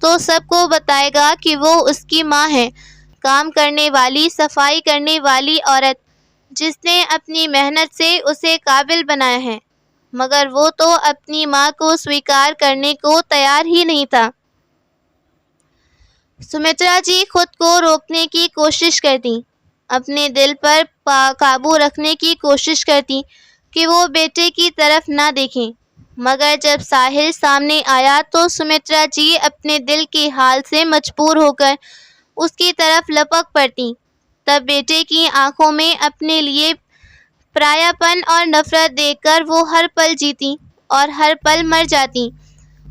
تو سب کو بتائے گا کہ وہ اس کی ماں ہے، کام کرنے والی، صفائی کرنے والی عورت جس نے اپنی محنت سے اسے قابل بنایا ہے، مگر وہ تو اپنی ماں کو سویکار کرنے کو تیار ہی نہیں تھا۔ سمترا جی خود کو روکنے کی کوشش کرتی، اپنے دل پر قابو رکھنے کی کوشش کرتی کہ وہ بیٹے کی طرف نہ دیکھیں، مگر جب ساحل سامنے آیا تو سمترا جی اپنے دل کے حال سے مجبور ہو کر اس کی طرف لپک پڑتی۔ تب بیٹے کی آنکھوں میں اپنے لیے پرایا پن اور نفرت دیکھ کر وہ ہر پل جیتی اور ہر پل مر جاتی۔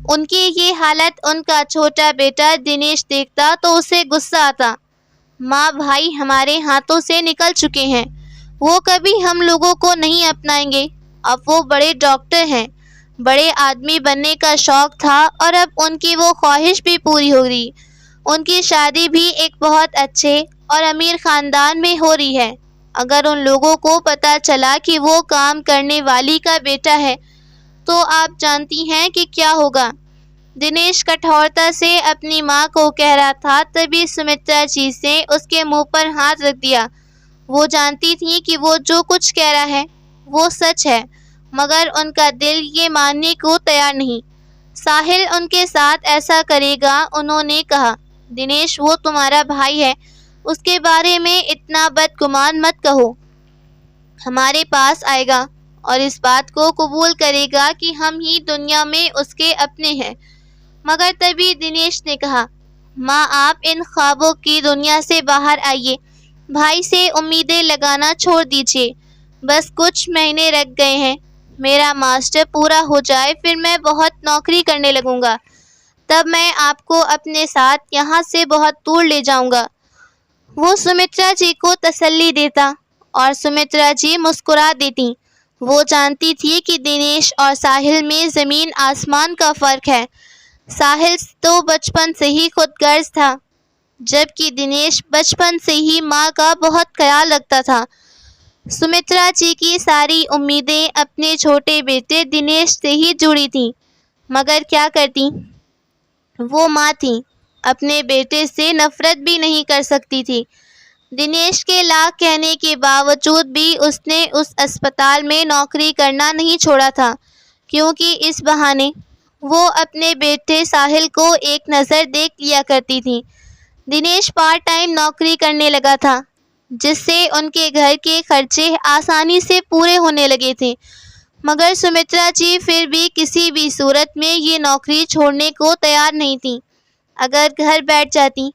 ان کی یہ حالت ان کا چھوٹا بیٹا دنیش دیکھتا تو اسے غصہ آتا۔ ماں بھائی ہمارے ہاتھوں سے نکل چکے ہیں، وہ کبھی ہم لوگوں کو نہیں اپنائیں گے۔ اب وہ بڑے ڈاکٹر ہیں، بڑے آدمی بننے کا شوق تھا اور اب ان کی وہ خواہش بھی پوری ہو رہی۔ ان کی شادی بھی ایک بہت اچھے اور امیر خاندان میں ہو رہی ہے۔ اگر ان لوگوں کو پتہ چلا کہ وہ کام کرنے والی کا بیٹا ہے تو آپ جانتی ہیں کہ کیا ہوگا۔ دنیش کٹھورتا سے اپنی ماں کو کہہ رہا تھا، تبھی سمترا جی نے اس کے منہ پر ہاتھ رکھ دیا۔ وہ جانتی تھی کہ وہ جو کچھ کہہ رہا ہے وہ سچ ہے، مگر ان کا دل یہ ماننے کو تیار نہیں۔ ساحل ان کے ساتھ ایسا کرے گا، انہوں نے کہا۔ دنیش وہ تمہارا بھائی ہے، اس کے بارے میں اتنا بدگمان مت کہو۔ ہمارے پاس آئے گا اور اس بات کو قبول کرے گا کہ ہم ہی دنیا میں اس کے اپنے ہیں۔ مگر تبھی دنیش نے کہا، ماں آپ ان خوابوں کی دنیا سے باہر آئیے، بھائی سے امیدیں لگانا چھوڑ دیجیے۔ بس کچھ مہینے رہ گئے ہیں، میرا ماسٹر پورا ہو جائے، پھر میں بہت نوکری کرنے لگوں گا، تب میں آپ کو اپنے ساتھ یہاں سے بہت دور لے جاؤں گا۔ وہ سمترا جی کو تسلی دیتا اور سمترا جی مسکرا دیتی۔ وہ جانتی تھی کہ دنیش اور ساحل میں زمین آسمان کا فرق ہے۔ ساحل تو بچپن سے ہی خود غرض تھا، جبکہ دنیش بچپن سے ہی ماں کا بہت خیال رکھتا تھا۔ سمترا جی کی ساری امیدیں اپنے چھوٹے بیٹے دنیش سے ہی جڑی تھیں، مگر کیا کرتی؟ وہ ماں تھی، اپنے بیٹے سے نفرت بھی نہیں کر سکتی تھی۔ دنیش کے لاکھ کہنے کے باوجود بھی اس نے اس اسپتال میں نوکری کرنا نہیں چھوڑا تھا، کیونکہ اس بہانے وہ اپنے بیٹے ساحل کو ایک نظر دیکھ لیا کرتی تھی۔ دنیش پارٹ ٹائم نوکری کرنے لگا تھا، جس سے ان کے گھر کے خرچے آسانی سے پورے ہونے لگے تھے، مگر سمترا جی پھر بھی کسی بھی صورت میں یہ نوکری چھوڑنے کو تیار نہیں تھی۔ اگر گھر بیٹھ جاتی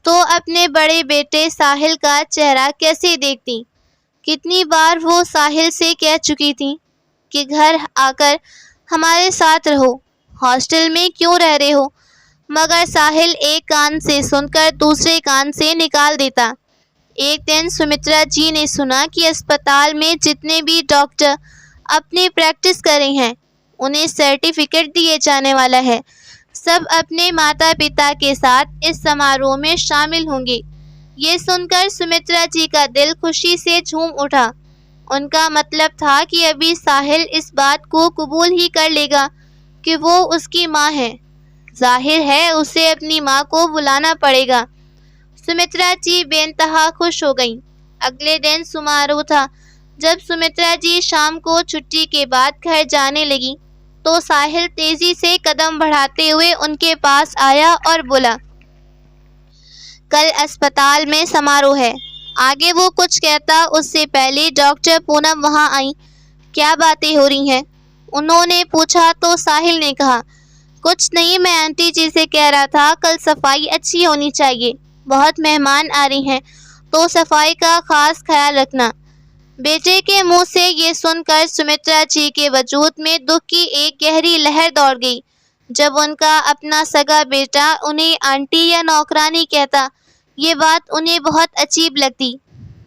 تو اپنے بڑے بیٹے ساحل کا چہرہ کیسے دیکھتی؟ کتنی بار وہ ساحل سے کہہ چکی تھی کہ گھر آ کر ہمارے ساتھ رہو، ہاسٹل میں کیوں رہ رہے ہو؟ مگر ساحل ایک کان سے سن کر دوسرے کان سے نکال دیتا۔ ایک دن سمترا جی نے سنا کہ اسپتال میں جتنے بھی ڈاکٹر اپنی پریکٹس کر رہے ہیں انہیں سرٹیفکیٹ دیے جانے والا ہے، سب اپنے ماتا پتا کے ساتھ اس سماروہ میں شامل ہوں گے۔ یہ سن کر سمترا جی کا دل خوشی سے جھوم اٹھا۔ ان کا مطلب تھا کہ ابھی ساحل اس بات کو قبول ہی کر لے گا کہ وہ اس کی ماں ہے۔ ظاہر ہے اسے اپنی ماں کو بلانا پڑے گا۔ سمترا جی بے انتہا خوش ہو گئیں۔ اگلے دن سماروہ تھا۔ جب سمترا جی شام کو چھٹی کے بعد گھر جانے لگی تو ساحل تیزی سے قدم بڑھاتے ہوئے ان کے پاس آیا اور بولا، کل اسپتال میں سماروہ ہے۔ آگے وہ کچھ کہتا اس سے پہلے ڈاکٹر پونم وہاں آئیں۔ کیا باتیں ہو رہی ہیں؟ انہوں نے پوچھا تو ساحل نے کہا، کچھ نہیں، میں آنٹی جی سے کہہ رہا تھا کل صفائی اچھی ہونی چاہیے، بہت مہمان آ رہے ہیں تو صفائی کا خاص خیال رکھنا۔ بیٹے کے منہ سے یہ سن کر سمترا جی کے وجود میں دکھ کی ایک گہری لہر دوڑ گئی۔ جب ان کا اپنا سگا بیٹا انہیں آنٹی یا نوکرانی کہتا، یہ بات انہیں بہت عجیب لگتی،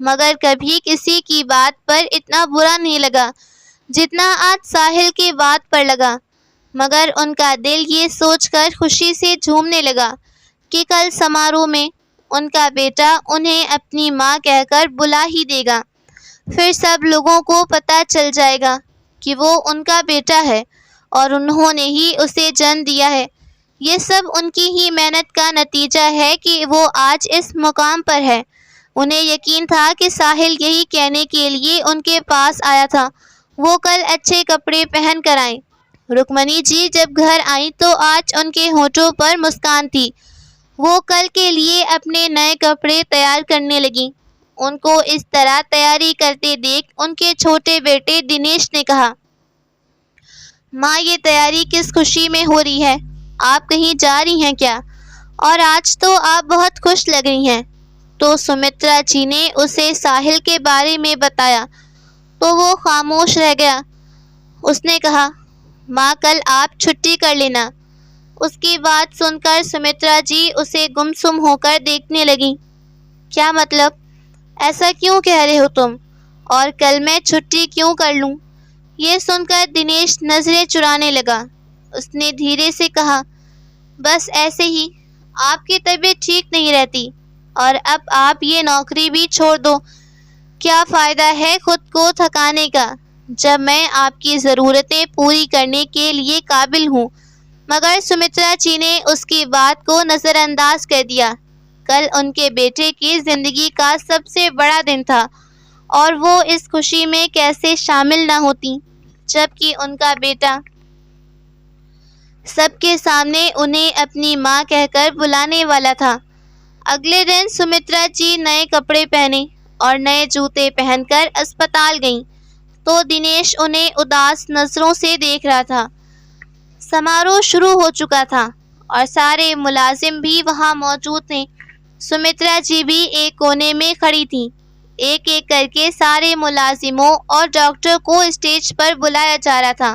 مگر کبھی کسی کی بات پر اتنا برا نہیں لگا جتنا آج ساحل کی بات پر لگا۔ مگر ان کا دل یہ سوچ کر خوشی سے جھومنے لگا کہ کل سماروہ میں ان کا بیٹا انہیں اپنی ماں کہہ کر بلا ہی دے گا، پھر سب لوگوں کو پتہ چل جائے گا کہ وہ ان کا بیٹا ہے اور انہوں نے ہی اسے جنم دیا ہے۔ یہ سب ان کی ہی محنت کا نتیجہ ہے کہ وہ آج اس مقام پر ہے۔ انہیں یقین تھا کہ ساحل یہی کہنے کے لیے ان کے پاس آیا تھا، وہ کل اچھے کپڑے پہن کر آئیں۔ رکمنی جی جب گھر آئیں تو آج ان کے ہونٹوں پر مسکان تھی۔ وہ کل کے لیے اپنے نئے کپڑے تیار کرنے لگیں۔ ان کو اس طرح تیاری کرتے دیکھ ان کے چھوٹے بیٹے دنیش نے کہا، ماں یہ تیاری کس خوشی میں ہو رہی ہے؟ آپ کہیں جا رہی ہیں کیا؟ اور آج تو آپ بہت خوش لگ رہی ہیں۔ تو سمترا جی نے اسے ساحل کے بارے میں بتایا تو وہ خاموش رہ گیا۔ اس نے کہا، ماں کل آپ چھٹی کر لینا۔ اس کی بات سن کر سمترا جی اسے گمسم ہو کر دیکھنے لگیں۔ کیا مطلب؟ ایسا کیوں کہہ رہے ہو تم؟ اور کل میں چھٹی کیوں کر لوں؟ یہ سن کر دنیش نظریں چرانے لگا۔ اس نے دھیرے سے کہا، بس ایسے ہی، آپ کی طبیعت ٹھیک نہیں رہتی اور اب آپ یہ نوکری بھی چھوڑ دو۔ کیا فائدہ ہے خود کو تھکانے کا جب میں آپ کی ضرورتیں پوری کرنے کے لیے قابل ہوں؟ مگر سمترا جی نے اس کی بات کو نظر انداز کر دیا۔ کل ان کے بیٹے کی زندگی کا سب سے بڑا دن تھا اور وہ اس خوشی میں کیسے شامل نہ ہوتی جبکہ ان کا بیٹا سب کے سامنے انہیں اپنی ماں کہہ کر بلانے والا تھا۔ اگلے دن سمترا جی نئے کپڑے پہنے اور نئے جوتے پہن کر اسپتال گئیں تو دنیش انہیں اداس نظروں سے دیکھ رہا تھا۔ سماروہ شروع ہو چکا تھا اور سارے ملازم بھی وہاں موجود تھے۔ سمترا جی بھی ایک کونے میں کھڑی تھیں۔ ایک ایک کر کے سارے ملازموں اور ڈاکٹر کو اسٹیج پر بلایا جا رہا تھا۔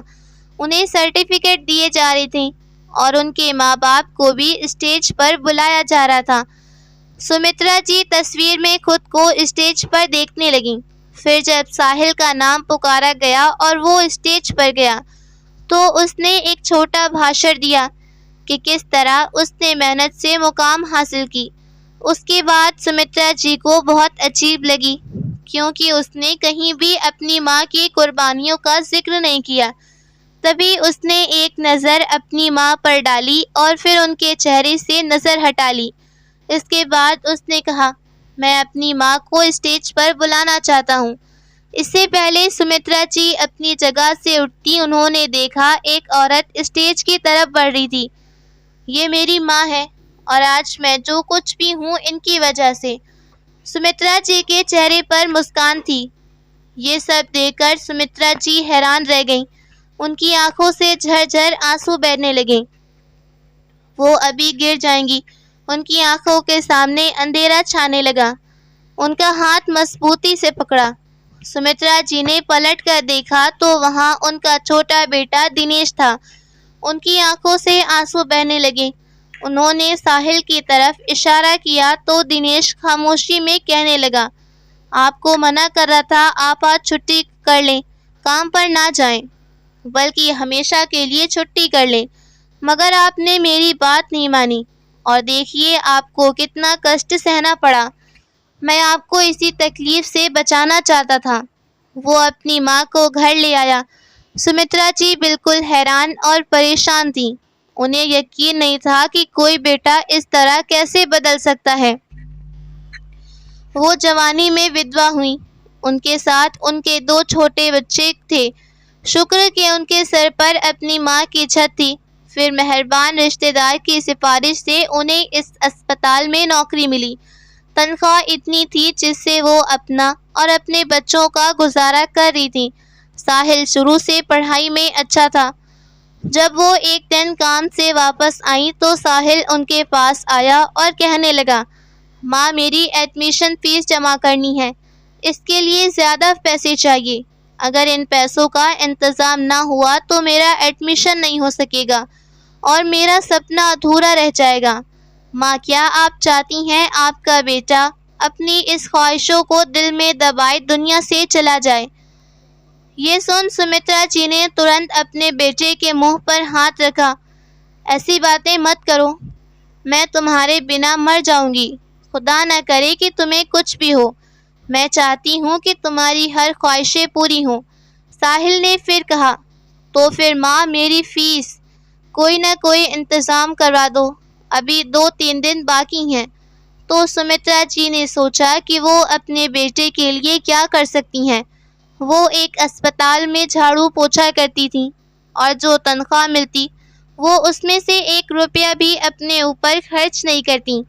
انہیں سرٹیفکیٹ دیے جا رہے تھے اور ان کے ماں باپ کو بھی اسٹیج پر بلایا جا رہا تھا۔ سمترا جی تصویر میں خود کو اسٹیج پر دیکھنے لگیں۔ پھر جب ساحل کا نام پکارا گیا اور وہ اسٹیج پر گیا تو اس نے ایک چھوٹا بھاشن دیا کہ کس طرح اس نے محنت سے مقام حاصل کی۔ اس کی بات سمترا جی کو بہت عجیب لگی کیونکہ اس نے کہیں بھی اپنی ماں کی قربانیوں کا ذکر نہیں کیا۔ تبھی اس نے ایک نظر اپنی ماں پر ڈالی اور پھر ان کے چہرے سے نظر ہٹا لی۔ اس کے بعد اس نے کہا، میں اپنی ماں کو اسٹیج پر بلانا چاہتا ہوں۔ اس سے پہلے سمترا جی اپنی جگہ سے اٹھتی انہوں نے دیکھا ایک عورت اسٹیج کی طرف بڑھ رہی تھی۔ یہ میری ماں ہے اور آج میں جو کچھ بھی ہوں ان کی وجہ سے۔ سمترا جی کے چہرے پر مسکان تھی۔ یہ سب دیکھ کر سمترا جی حیران رہ گئیں۔ ان کی آنکھوں سے جھرجھر آنسو بہنے لگے۔ وہ ابھی گر جائیں گی۔ ان کی آنکھوں کے سامنے اندھیرا چھانے لگا۔ ان کا ہاتھ مضبوطی سے پکڑا۔ سمترا جی نے پلٹ کر دیکھا تو وہاں ان کا چھوٹا بیٹا دنیش تھا۔ ان کی آنکھوں سے آنسو بہنے لگے۔ انہوں نے ساحل کی طرف اشارہ کیا تو دنیش خاموشی میں کہنے لگا، آپ کو منع کر رہا تھا آپ آج چھٹی کر لیں، کام پر نہ جائیں، بلکہ ہمیشہ کے لیے چھٹی کر لیں، مگر آپ نے میری بات نہیں مانی اور دیکھیے آپ کو کتنا کشٹ سہنا پڑا۔ میں آپ کو اسی تکلیف سے بچانا چاہتا تھا۔ وہ اپنی ماں کو گھر لے آیا۔ سمترا جی بالکل حیران اور پریشان تھیں۔ انہیں یقین نہیں تھا کہ کوئی بیٹا اس طرح کیسے بدل سکتا ہے۔ وہ جوانی میں ودوا ہوئیں۔ ان کے ساتھ ان کے 2 چھوٹے بچے تھے۔ شکر کہ ان کے سر پر اپنی ماں کی چھت تھی۔ پھر مہربان رشتہ دار کی سفارش سے انہیں اس اسپتال میں نوکری ملی۔ تنخواہ اتنی تھی جس سے وہ اپنا اور اپنے بچوں کا گزارا کر رہی تھیں۔ ساحل شروع سے پڑھائی میں اچھا تھا۔ جب وہ ایک دن کام سے واپس آئیں تو ساحل ان کے پاس آیا اور کہنے لگا، ماں میری ایڈمیشن فیس جمع کرنی ہے، اس کے لیے زیادہ پیسے چاہیے۔ اگر ان پیسوں کا انتظام نہ ہوا تو میرا ایڈمیشن نہیں ہو سکے گا اور میرا سپنا ادھورا رہ جائے گا۔ ماں کیا آپ چاہتی ہیں آپ کا بیٹا اپنی اس خواہشوں کو دل میں دبائے دنیا سے چلا جائے؟ یہ سن سمترا جی نے ترنت اپنے بیٹے کے منہ پر ہاتھ رکھا۔ ایسی باتیں مت کرو، میں تمہارے بنا مر جاؤں گی۔ خدا نہ کرے کہ تمہیں کچھ بھی ہو۔ میں چاہتی ہوں کہ تمہاری ہر خواہشیں پوری ہوں۔ ساحل نے پھر کہا، تو پھر ماں میری فیس؟ کوئی نہ کوئی انتظام کروا دو، ابھی 2-3 دن باقی ہیں۔ تو سمترا جی نے سوچا کہ وہ اپنے بیٹے کے لیے کیا کر سکتی ہیں۔ وہ ایک اسپتال میں جھاڑو پوچھا کرتی تھیں اور جو تنخواہ ملتی وہ اس میں سے 1 روپیہ بھی اپنے اوپر خرچ نہیں کرتی۔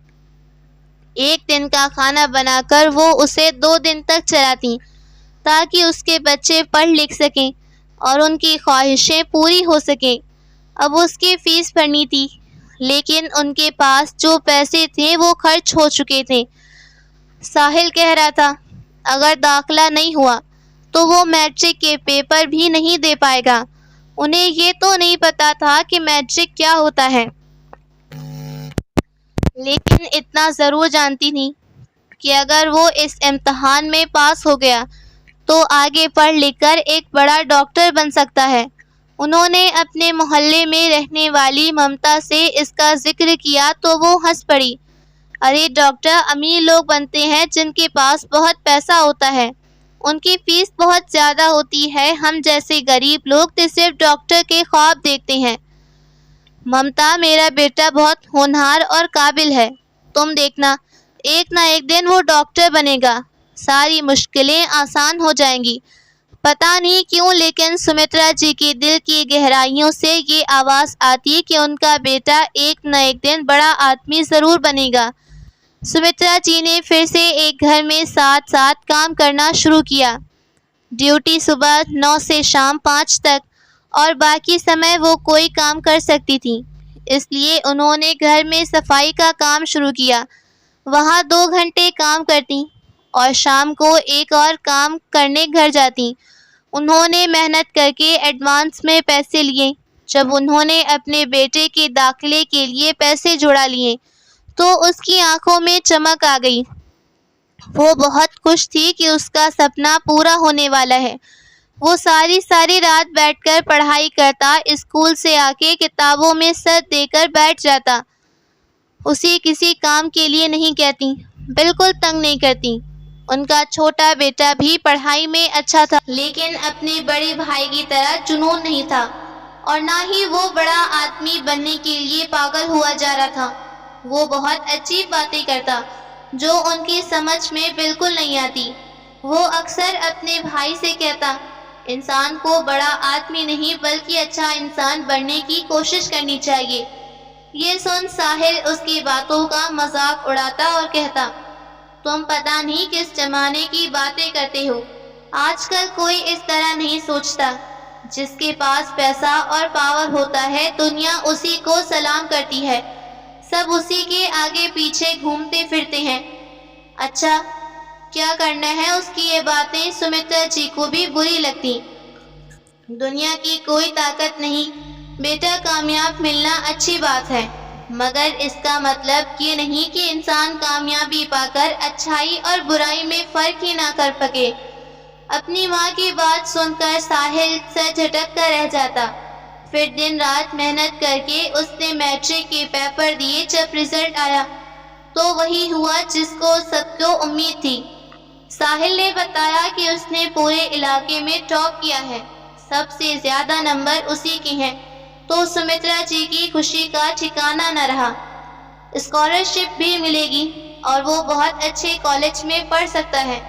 ایک دن کا کھانا بنا کر وہ اسے 2 دن تک چلاتی تاکہ اس کے بچے پڑھ لکھ سکیں اور ان کی خواہشیں پوری ہو سکیں۔ اب اس کی فیس بھرنی تھی، لیکن ان کے پاس جو پیسے تھے وہ خرچ ہو چکے تھے۔ ساحل کہہ رہا تھا اگر داخلہ نہیں ہوا تو وہ میٹرک کے پیپر بھی نہیں دے پائے گا۔ انہیں یہ تو نہیں پتا تھا کہ میٹرک کیا ہوتا ہے، لیکن اتنا ضرور جانتی تھی کہ اگر وہ اس امتحان میں پاس ہو گیا تو آگے پڑھ لکھ کر ایک بڑا ڈاکٹر بن سکتا ہے۔ انہوں نے اپنے محلے میں رہنے والی ممتا سے اس کا ذکر کیا تو وہ ہنس پڑی۔ ارے ڈاکٹر امیر لوگ بنتے ہیں جن کے پاس بہت پیسہ ہوتا ہے، ان کی فیس بہت زیادہ ہوتی ہے، ہم جیسے غریب لوگ تو صرف ڈاکٹر کے خواب دیکھتے ہیں۔ ممتا میرا بیٹا بہت ہونہار اور قابل ہے، تم دیکھنا ایک نہ ایک دن وہ ڈاکٹر بنے گا، ساری مشکلیں آسان ہو جائیں گی۔ پتہ نہیں کیوں لیکن سمترا جی کے دل کی گہرائیوں سے یہ آواز آتی کہ ان کا بیٹا ایک نہ ایک دن بڑا آدمی ضرور بنے گا۔ سمترا جی نے پھر سے ایک گھر میں ساتھ ساتھ کام کرنا شروع کیا۔ ڈیوٹی صبح 9 سے شام 5 تک اور باقی سمے وہ کوئی کام کر سکتی تھی، اس لیے انہوں نے گھر میں صفائی کا کام شروع کیا۔ وہاں 2 گھنٹے کام کرتی اور شام کو ایک اور کام کرنے گھر جاتی۔ انہوں نے محنت کر کے ایڈوانس میں پیسے لیے۔ جب انہوں نے اپنے بیٹے کے داخلے کے لیے پیسے جوڑا لیے تو اس کی آنکھوں میں چمک آ گئی۔ وہ بہت خوش تھی کہ اس کا سپنا پورا ہونے والا ہے۔ وہ ساری رات بیٹھ کر پڑھائی کرتا، اسکول سے آ کے کتابوں میں سر دے کر بیٹھ جاتا۔ اسے کسی کام کے لیے نہیں کہتی، بالکل تنگ نہیں کرتی۔ ان کا چھوٹا بیٹا بھی پڑھائی میں اچھا تھا، لیکن اپنے بڑے بھائی کی طرح جنون نہیں تھا اور نہ ہی وہ بڑا آدمی بننے کے لیے پاگل ہوا جا رہا تھا۔ وہ بہت عجیب باتیں کرتا جو ان کی سمجھ میں بالکل نہیں آتی۔ وہ اکثر اپنے بھائی سے کہتا انسان کو بڑا آدمی نہیں بلکہ اچھا انسان بننے کی کوشش کرنی چاہیے۔ یہ سن ساحل اس کی باتوں کا مذاق اڑاتا اور کہتا تم پتہ نہیں کس زمانے کی باتیں کرتے ہو، آج کل کوئی اس طرح نہیں سوچتا، جس کے پاس پیسہ اور پاور ہوتا ہے دنیا اسی کو سلام کرتی ہے، سب اسی کے آگے پیچھے گھومتے پھرتے ہیں۔ اچھا کیا کرنا ہے اس کی یہ باتیں سمترا جی کو بھی بری لگتی۔ دنیا کی کوئی طاقت نہیں، بیٹا کامیاب ملنا اچھی بات ہے، مگر اس کا مطلب یہ نہیں کہ انسان کامیابی پا کر اچھائی اور برائی میں فرق ہی نہ کر سکے۔ اپنی ماں کی بات سن کر ساحل سر جھٹک کر رہ جاتا۔ پھر دن رات محنت کر کے اس نے میٹرک کے پیپر دیے۔ جب رزلٹ آیا تو وہی ہوا جس کو سب کو امید تھی۔ ساحل نے بتایا کہ اس نے پورے علاقے میں ٹاپ کیا ہے، سب سے زیادہ نمبر اسی کے ہیں، تو سمترا جی کی خوشی کا ٹھکانہ نہ رہا۔ اسکالرشپ بھی ملے گی اور وہ بہت اچھے کالج میں پڑھ سکتا ہے۔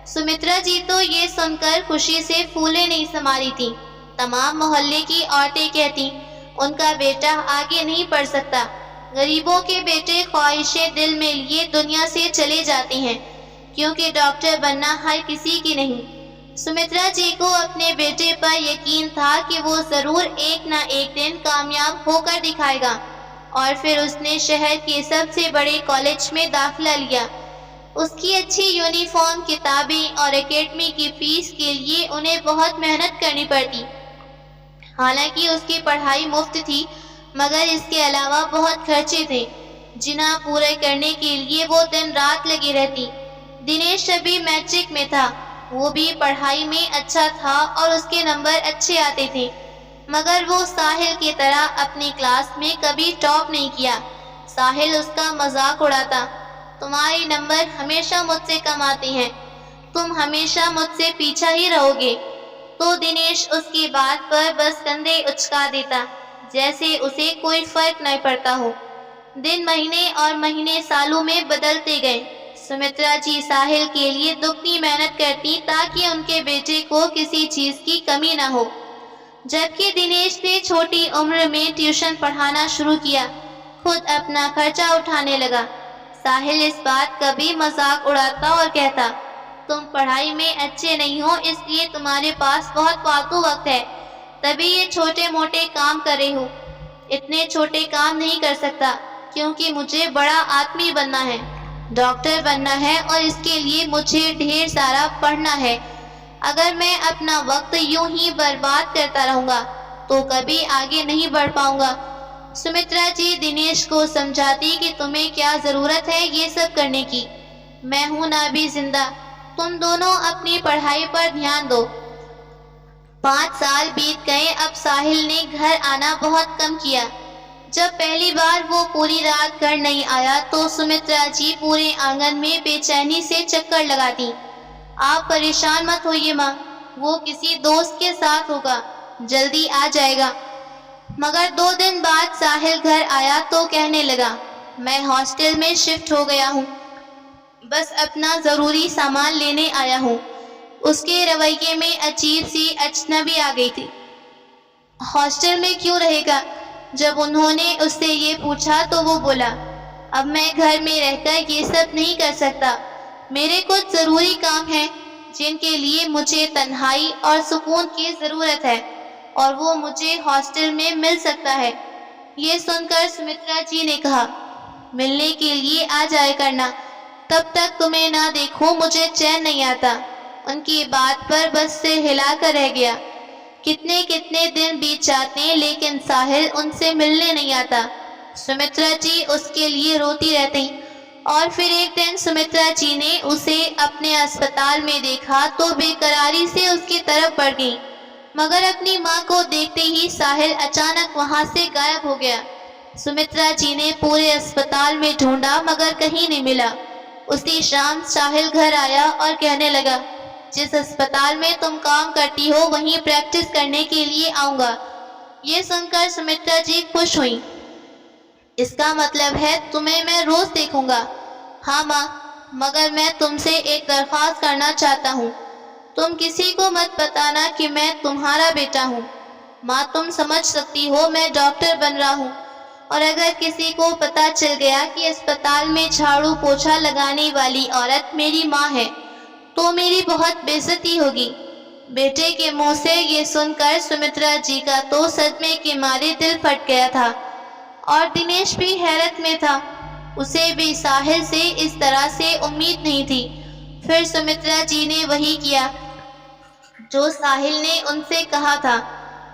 سمترا جی تو یہ سن کر خوشی سے پھولے نہیں سما رہی تھی۔ تمام محلے کی عورتیں کہتی ان کا بیٹا آگے نہیں پڑھ سکتا، غریبوں کے بیٹے خواہشیں دل میں لیے دنیا سے چلے جاتے ہیں، کیونکہ ڈاکٹر بننا ہر کسی کی نہیں۔ سمترا جی کو اپنے بیٹے پر یقین تھا کہ وہ ضرور ایک نہ ایک دن کامیاب ہو کر دکھائے گا، اور پھر اس نے شہر کے سب سے بڑے کالج میں داخلہ لیا۔ اس کی اچھی یونیفارم، کتابیں اور اکیڈمی کی فیس کے لیے انہیں بہت محنت کرنی پڑتی۔ حالانکہ اس کی پڑھائی مفت تھی، مگر اس کے علاوہ بہت خرچے تھے جنہیں پورے کرنے کے لیے وہ دن رات لگی رہتی۔ دنیش ابھی میٹرک میں تھا، وہ بھی پڑھائی میں اچھا تھا اور اس کے نمبر اچھے آتے تھے، مگر وہ ساحل کی طرح اپنی کلاس میں کبھی ٹاپ نہیں کیا۔ ساحل اس کا مذاق اڑاتا تمہارے نمبر ہمیشہ مجھ سے کم آتے ہیں، تم ہمیشہ مجھ سے پیچھا ہی رہو گے۔ تو دنیش اس کی بات پر بس کندھے اچکا دیتا، جیسے اسے کوئی فرق نہیں پڑتا ہو۔ دن مہینے اور مہینے سالوں میں بدلتے گئے۔ سمترا جی ساحل کے لیے دگنی محنت کرتی تاکہ ان کے بیٹے کو کسی چیز کی کمی نہ ہو، جبکہ دنیش نے چھوٹی عمر میں ٹیوشن پڑھانا شروع کیا، خود اپنا خرچہ اٹھانے لگا۔ ساحل اس بات کا بھی مذاق اڑاتا اور کہتا، تم پڑھائی میں اچھے نہیں ہو، اس لیے تمہارے پاس بہت فالتو وقت ہے، تبھی یہ چھوٹے موٹے کام کر رہے ہو۔ اتنے چھوٹے کام نہیں کر سکتا کیونکہ مجھے بڑا آدمی بننا ہے، ڈاکٹر بننا ہے، اور اس کے لیے مجھے ڈھیر سارا پڑھنا ہے۔ اگر میں اپنا وقت یوں ہی برباد کرتا رہوں گا تو کبھی آگے نہیں بڑھ پاؤں گا۔ سمترا جی دنیش کو سمجھاتی کہ تمہیں کیا ضرورت ہے یہ سب کرنے کی، میں ہوں نا بھی زندہ، تم دونوں اپنی پڑھائی پر دھیان دو۔ 5 سال بیت گئے۔ اب ساحل نے گھر آنا بہت کم کیا۔ جب پہلی بار وہ پوری رات گھر نہیں آیا تو سمترا جی پورے آنگن میں بے چینی سے چکر لگاتی۔ آپ پریشان مت ہوئیے ماں، وہ کسی دوست کے ساتھ ہوگا، جلدی آ جائے گا۔ مگر 2 دن بعد ساحل گھر آیا تو کہنے لگا، میں ہاسٹل میں شفٹ ہو گیا ہوں، بس اپنا ضروری سامان لینے آیا ہوں۔ اس کے رویے میں عجیب سی اچنبی آ گئی تھی۔ ہاسٹل میں کیوں رہے گا؟ جب انہوں نے اس سے یہ پوچھا تو وہ بولا، اب میں گھر میں رہ کر یہ سب نہیں کر سکتا، میرے کچھ ضروری کام ہیں جن کے لیے مجھے تنہائی اور سکون کی ضرورت ہے، اور وہ مجھے ہاسٹل میں مل سکتا ہے۔ یہ سن کر سمترا جی نے کہا، ملنے کے لیے آ جائے کرنا، تب تک تمہیں نہ دیکھوں مجھے چین نہیں آتا۔ ان کی بات پر بس سے ہلا کر رہ گیا۔ کتنے دن بیت جاتے لیکن ساحل ان سے ملنے نہیں آتا۔ سمترا جی اس کے لیے روتی رہتی، اور پھر ایک دن سمترا جی نے اسے اپنے اسپتال میں دیکھا تو بے قراری سے اس کی طرف بڑھ گئی، مگر اپنی ماں کو دیکھتے ہی ساحل اچانک وہاں سے غائب ہو گیا۔ سمترا جی نے پورے اسپتال میں ڈھونڈا مگر کہیں نہیں ملا۔ اسی شام ساحل گھر آیا اور کہنے لگا، جس اسپتال میں تم کام کرتی ہو وہیں پریکٹس کرنے کے لیے آؤں گا۔ یہ سن کر سمترا جی خوش ہوئی۔ اس کا مطلب ہے تمہیں میں روز دیکھوں گا؟ ہاں ماں، مگر میں تم سے ایک درخواست کرنا چاہتا ہوں، تم کسی کو مت بتانا کہ میں تمہارا بیٹا ہوں۔ ماں تم سمجھ سکتی ہو میں ڈاکٹر بن رہا ہوں، اور اگر کسی کو پتہ چل گیا کہ اسپتال میں جھاڑو پوچھا لگانے والی عورت میری ماں ہے تو میری بہت بے عزتی ہوگی۔ بیٹے کے منہ سے یہ سن کر سمترا جی کا تو صدمے کے مارے دل پھٹ گیا تھا، اور دنیش بھی حیرت میں تھا، اسے بھی ساحل سے اس طرح سے امید نہیں تھی۔ پھر سمترا جی نے وہی کیا جو ساحل نے ان سے کہا تھا،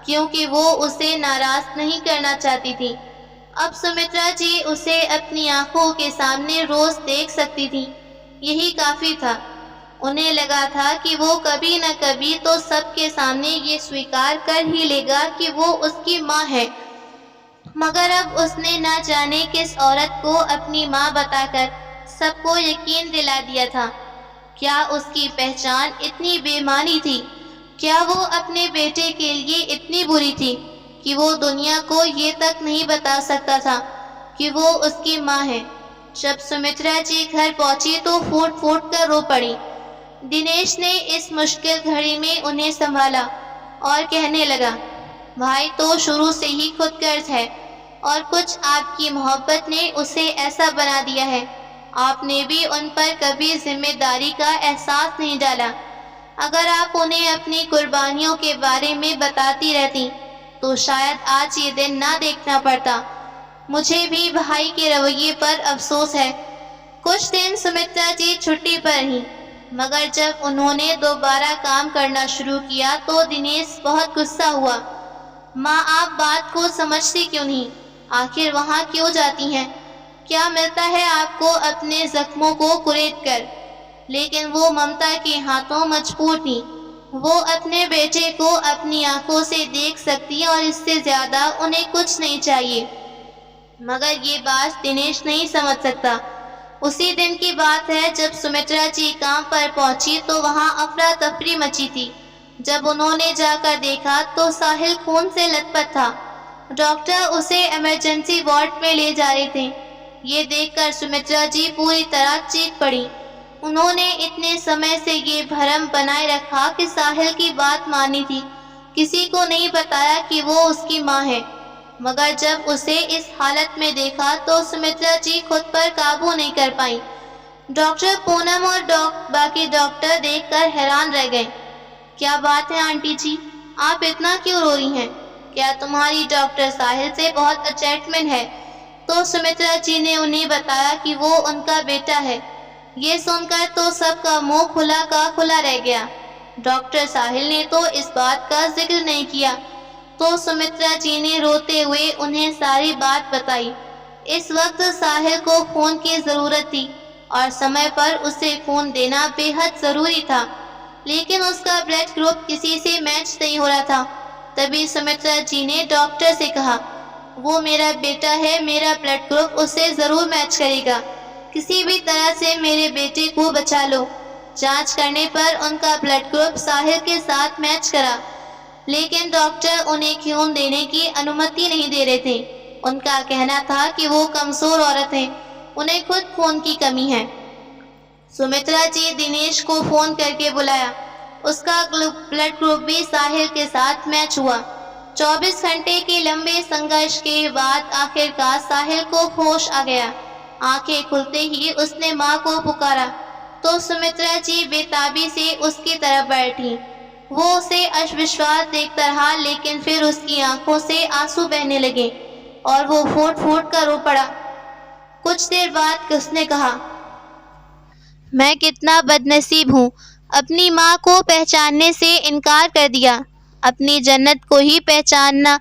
کیونکہ وہ اسے ناراض نہیں کرنا چاہتی تھی۔ اب سمترا جی اسے اپنی آنکھوں کے سامنے روز دیکھ سکتی تھی، یہی کافی تھا۔ انہیں لگا تھا کہ وہ کبھی نہ کبھی تو سب کے سامنے یہ سویکار کر ہی لے گا کہ وہ اس کی ماں ہے، مگر اب اس نے نہ جانے کس عورت کو اپنی ماں بتا کر سب کو یقین دلا دیا تھا۔ کیا اس کی پہچان اتنی بے معنی تھی؟ کیا وہ اپنے بیٹے کے لیے اتنی بری تھی کہ وہ دنیا کو یہ تک نہیں بتا سکتا تھا کہ وہ اس کی ماں ہے؟ جب سمترا جی گھر پہنچی تو پھوٹ پھوٹ کر رو پڑی۔ دنیش نے اس مشکل گھڑی میں انہیں سنبھالا اور کہنے لگا، بھائی تو شروع سے ہی خود غرض ہے، اور کچھ آپ کی محبت نے اسے ایسا بنا دیا ہے۔ آپ نے بھی ان پر کبھی ذمہ داری کا احساس نہیں ڈالا۔ اگر آپ انہیں اپنی قربانیوں کے بارے میں بتاتی رہتی تو شاید آج یہ دن نہ دیکھنا پڑتا۔ مجھے بھی بھائی کے رویے پر افسوس ہے۔ کچھ دن سمترا جی چھٹی پر رہیں، مگر جب انہوں نے دوبارہ کام کرنا شروع کیا تو دنیش بہت غصہ ہوا۔ ماں آپ بات کو سمجھتی کیوں نہیں؟ آخر وہاں کیوں جاتی ہیں؟ کیا ملتا ہے آپ کو اپنے زخموں کو کرید کر؟ لیکن وہ ممتا کے ہاتھوں مجبور تھی۔ وہ اپنے بیٹے کو اپنی آنکھوں سے دیکھ سکتی اور اس سے زیادہ انہیں کچھ نہیں چاہیے، مگر یہ بات دنیش نہیں سمجھ سکتا۔ اسی دن کی بات ہے جب سمترا جی کام پر پہنچی تو وہاں افراتفری مچی تھی۔ جب انہوں نے جا کر دیکھا تو ساحل خون سے لت پت تھا۔ ڈاکٹر اسے ایمرجنسی وارڈ میں لے جا رہے تھے۔ یہ دیکھ کر سمترا جی پوری طرح چیخ پڑی۔ انہوں نے اتنے سمے سے یہ بھرم بنائے رکھا کہ ساحل کی بات مانی تھی، کسی کو نہیں بتایا کہ وہ اس کی ماں ہے، مگر جب اسے اس حالت میں دیکھا تو سمترا جی خود پر قابو نہیں کر پائیں۔ ڈاکٹر پونم اور باقی ڈاکٹر دیکھ کر حیران رہ گئے۔ کیا بات ہے آنٹی جی، آپ اتنا کیوں رو رہی ہیں؟ کیا تمہاری ڈاکٹر ساحل سے بہت اٹیچمنٹ ہے؟ تو سمترا جی نے انہیں بتایا کہ وہ ان کا بیٹا ہے۔ یہ سن کر تو سب کا منہ کھلا کا کھلا رہ گیا۔ ڈاکٹر ساحل نے تو اس بات کا ذکر نہیں کیا، تو سمترا جی نے روتے ہوئے انہیں ساری بات بتائی۔ اس وقت ساحل کو خون کی ضرورت تھی اور سمے پر اسے خون دینا بے حد ضروری تھا، لیکن اس کا بلڈ گروپ کسی سے میچ نہیں ہو رہا تھا۔ تبھی سمترا جی نے ڈاکٹر سے کہا، وہ میرا بیٹا ہے، میرا بلڈ گروپ اسے ضرور میچ کرے گا، کسی بھی طرح سے میرے بیٹے کو بچا لو۔ جانچ کرنے پر ان کا بلڈ گروپ ساحل کے ساتھ میچ کرا، لیکن ڈاکٹر انہیں خون دینے کی انومتی نہیں دے رہے تھے۔ ان کا کہنا تھا کہ وہ کمزور عورت ہیں، انہیں خود خون کی کمی ہے۔ سمترا جی دنیش کو فون کر کے بلایا، اس کا بلڈ گروپ بھی ساحل کے ساتھ میچ ہوا۔ 24 گھنٹے کے لمبے سنگھرش کے بعد آخر کار ساحل کو ہوش آ گیا۔ آنکھیں کھلتے ہی اس نے ماں کو پکارا تو سمترا جی بے تابی سے اس کی طرف بیٹھی۔ وہ اسے اشوشواس دیکھتا رہا، لیکن پھر اس کی آنکھوں سے آنسو بہنے لگے اور وہ پھوٹ پھوٹ کر رو پڑا۔ کچھ دیر بعد اس نے کہا، میں کتنا بد نصیب ہوں، اپنی ماں کو پہچاننے سے انکار کر دیا، اپنی جنت کو ہی پہچاننا،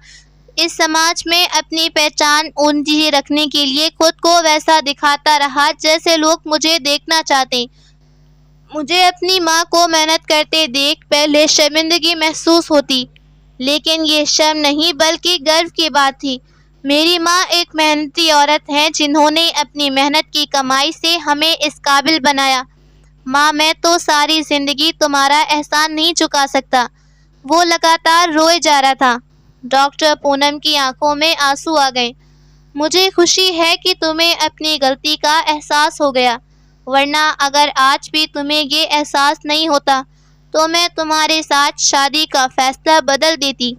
اس سماج میں اپنی پہچان اونچی رکھنے کے لیے خود کو ویسا دکھاتا رہا جیسے لوگ مجھے دیکھنا چاہتے۔ مجھے اپنی ماں کو محنت کرتے دیکھ پہلے شرمندگی محسوس ہوتی، لیکن یہ شرم نہیں بلکہ گرو کی بات تھی۔ میری ماں ایک محنتی عورت ہے جنہوں نے اپنی محنت کی کمائی سے ہمیں اس قابل بنایا۔ ماں، میں تو ساری زندگی تمہارا احسان نہیں چکا سکتا۔ وہ لگاتار روئے جا رہا تھا۔ ڈاکٹر پونم کی آنکھوں میں آنسو آ گئے۔ مجھے خوشی ہے کہ تمہیں اپنی غلطی کا احساس ہو گیا، ورنہ اگر آج بھی تمہیں یہ احساس نہیں ہوتا تو میں تمہارے ساتھ شادی کا فیصلہ بدل دیتی۔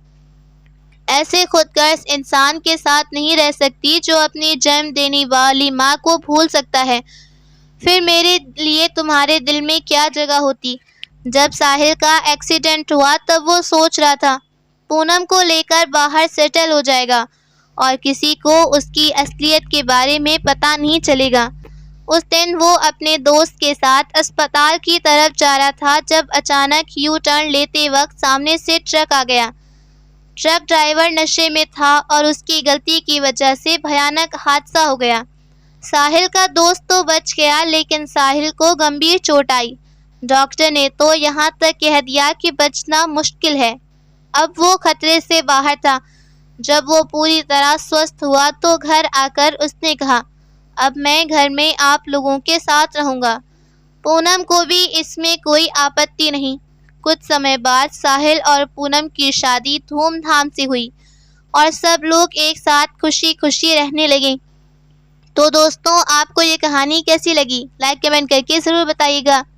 ایسے خود غرض انسان کے ساتھ نہیں رہ سکتی جو اپنی جنم دینے والی ماں کو بھول سکتا ہے۔ پھر میرے لیے تمہارے دل میں کیا جگہ ہوتی؟ جب ساحل کا ایکسیڈنٹ ہوا تب وہ سوچ رہا تھا پونم کو لے کر باہر سیٹل ہو جائے گا اور کسی کو اس کی اصلیت کے بارے میں پتہ نہیں چلے گا۔ اس دن وہ اپنے دوست کے ساتھ اسپتال کی طرف جا رہا تھا جب اچانک یو ٹرن لیتے وقت سامنے سے ٹرک آ گیا۔ ٹرک ڈرائیور نشے میں تھا اور اس کی غلطی کی وجہ سے بھیانک حادثہ ہو گیا۔ ساحل کا دوست تو بچ گیا، لیکن ساحل کو گمبھیر چوٹ آئی۔ ڈاکٹر نے تو یہاں تک کہہ دیا کہ بچنا مشکل ہے۔ اب وہ خطرے سے باہر تھا۔ جب وہ پوری طرح سوستھ ہوا تو گھر آ کر اس نے کہا، اب میں گھر میں آپ لوگوں کے ساتھ رہوں گا۔ پونم کو بھی اس میں کوئی آپتی نہیں۔ کچھ سمے بعد ساحل اور پونم کی شادی دھوم دھام سے ہوئی اور سب لوگ ایک ساتھ خوشی خوشی رہنے لگے۔ تو دوستوں، آپ کو یہ کہانی کیسی لگی؟ لائک کمنٹ کر کے ضرور بتائیے گا۔